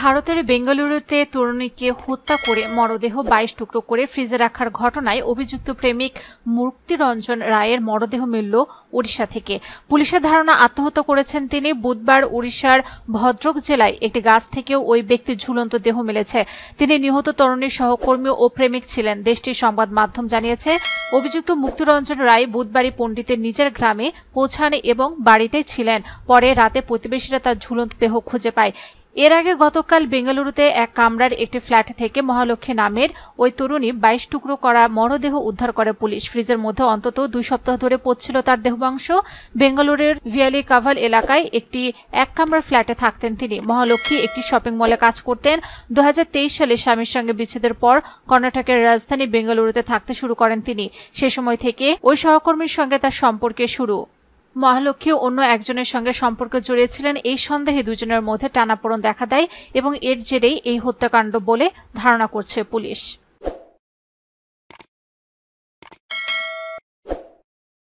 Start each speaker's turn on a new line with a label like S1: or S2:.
S1: ভারতের বেঙ্গালুরুতে তরুণীকে হত্যা করে মরদেহ 22 টুকরো করে ফ্রিজে রাখার ঘটনায় অভিযুক্ত প্রেমিক মুক্তিরঞ্জন রায়ের মরদেহ মিলল ওড়িশা থেকে। পুলিশের ধারণা আত্মহত্যা করেছেন তিনি। বুধবার ওড়িশার ভদ্রক জেলায় একটি গাছ থেকেও ওই ব্যক্তির ঝুলন্ত দেহ মিলেছে। তিনি নিহত তরুণীর সহকর্মী ও প্রেমিক ছিলেন। দেশটির সংবাদ মাধ্যম জানিয়েছে, অভিযুক্ত মুক্তিরঞ্জন রায় বুধবারই পণ্ডিতের নিজের গ্রামে পৌঁছান এবং বাড়িতেই ছিলেন। পরে রাতে প্রতিবেশীরা তার ঝুলন্ত দেহ খুঁজে পায়। এর আগে গতকাল বেঙ্গালুরুতে এক কামরার একটি ফ্ল্যাট থেকে মহালক্ষ্মী নামের ওই তরুণী 22 টুকরো করা মরদেহ উদ্ধার করে পুলিশ। ফ্রিজের মধ্যে অন্তত 2 সপ্তাহ ধরে পড়ছিল তার দেহবাংশ। বেঙ্গালুরুর ভিয়ালি কাভাল এলাকায় একটি এক কামরার ফ্ল্যাটে থাকতেন তিনি। মহালক্ষ্মী একটি শপিং মলে কাজ করতেন। 2023 সালে স্বামীর সঙ্গে বিচ্ছেদের পর কর্ণাটকের রাজধানী বেঙ্গালুরুতে থাকতে শুরু করেন তিনি। সে সময় থেকে ওই সহকর্মীর সঙ্গে তার সম্পর্কের শুরু। মহালক্ষ্মী অন্য একজনের সঙ্গে সম্পর্ক জড়িয়েছিলেন। এই সন্দেহে দুজনের মধ্যে টানাপোড়েন দেখা দেয় এবং এর জেরেই এই হত্যাকাণ্ড বলে ধারণা করছে পুলিশ।